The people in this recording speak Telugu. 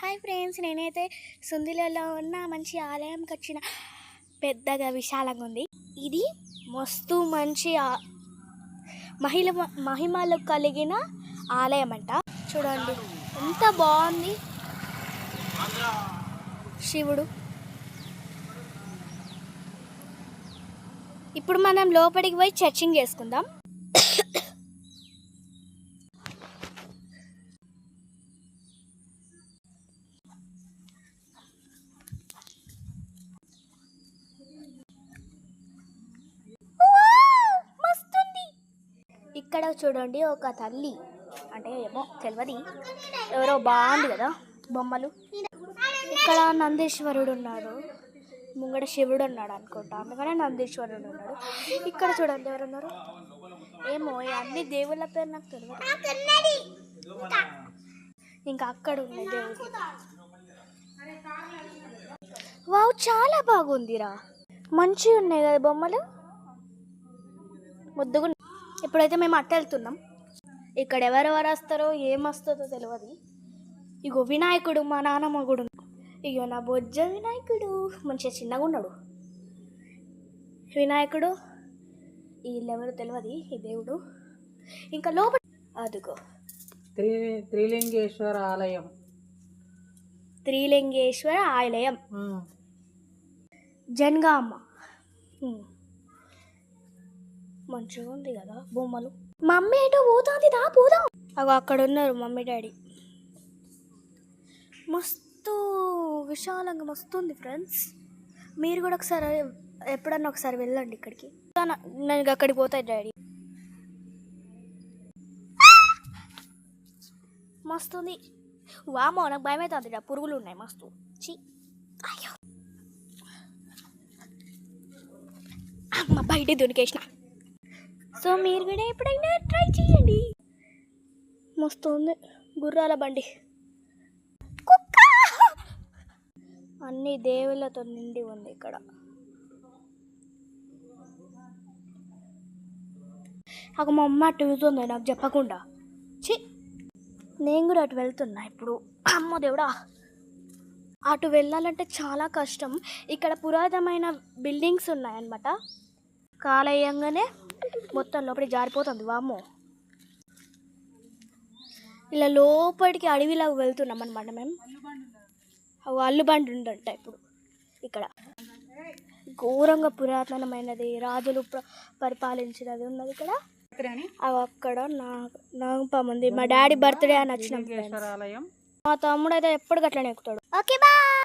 హాయ్ ఫ్రెండ్స్, నేనైతే సుందిలలో ఉన్న మంచి ఆలయంకి వచ్చిన. పెద్దగా విశాలంగా ఉంది. ఇది మస్తు మంచి మహిమలు కలిగిన ఆలయం అంట. చూడండి ఎంత బాగుంది. శివుడు. ఇప్పుడు మనం లోపలికి పోయి చర్చింగ్ చేసుకుందాం. ఇక్కడ చూడండి, ఒక తల్లి అంటే ఏమో తెలియదు, ఎవరో బాగుంది కదా బొమ్మలు. ఇక్కడ నందీశ్వరుడు ఉన్నాడు, ముంగడ శివుడు ఉన్నాడు అనుకుంటా, అందుకనే నందీశ్వరుడు ఉన్నాడు. ఇక్కడ చూడండి ఎవరున్నారు, ఏమో అన్ని దేవుళ్ళ పేరు నాకు తెలియదు. ఇంకా అక్కడ ఉన్నాయి దేవుడు. వావ్, చాలా బాగుందిరా, మంచిగా ఉన్నాయి కదా బొమ్మలు, ముద్దుగా. ఇప్పుడైతే మేము అట్ట వెళ్తున్నాం. ఇక్కడ ఎవరెవరు వస్తారో ఏమొస్తుందో తెలియదు. ఇగో వినాయకుడు, మా నాన్నమ్మ కూడా. ఇగో నా బొజ్జ వినాయకుడు, మంచిగా చిన్నగా ఉన్నాడు వినాయకుడు. వీళ్ళెవరు తెలియదు, ఈ దేవుడు. ఇంకా లోపల అదిగో త్రిలింగేశ్వర ఆలయం. త్రిలింగేశ్వర ఆలయం, జనగామ. మంచిగా ఉంది కదా బొమ్మలు. మమ్మీ ఏంటో పోతుంది, దా పోదాం. అగో అక్కడ ఉన్నారు మమ్మీ డాడీ. మస్తు విశాలంగా మస్తు ఉంది ఫ్రెండ్స్. మీరు కూడా ఒకసారి ఎప్పుడన్నా ఒకసారి వెళ్ళండి ఇక్కడికి. నేను అక్కడికి పోతాయి డాడీ. మస్తు ఉంది. వామో, నాకు భయం అవుతుంది, పురుగులు ఉన్నాయి మస్తు. అయ్యో అమ్మ, బయట దొరికేసిన. సో మీరు కూడా ఎప్పుడైనా ట్రై చేయండి. మస్తు ఉంది. గుర్రాల బండి, కుక్క, అన్ని దేవుళ్ళతో నిండి ఉంది ఇక్కడ. నాకు మా అమ్మ అటు వెళ్తుంది నాకు చెప్పకుండా. నేను కూడా అటు వెళ్తున్నా ఇప్పుడు. అమ్మ దేవుడా, అటు వెళ్ళాలంటే చాలా కష్టం. ఇక్కడ పురాతనమైన బిల్డింగ్స్ ఉన్నాయన్నమాట. కాలయంగానే మొత్తం లోపలికి జారిపోతుంది. వామ్మో, ఇలా లోపలికి అడవిలాగా వెళ్తున్నాం అనమాట మేము. అల్లుబండి ఉందంట ఇప్పుడు ఇక్కడ. ఘోరంగా పురాతనమైనది, రాజులు పరిపాలించినది ఉన్నది ఇక్కడ. అక్కడ నాగపాము ఉంది. మా డాడీ బర్త్డే అని వచ్చినాం. మా తమ్ముడు అయితే ఎప్పటికీ అట్లనే ఎక్కుతాడు. Okay bye.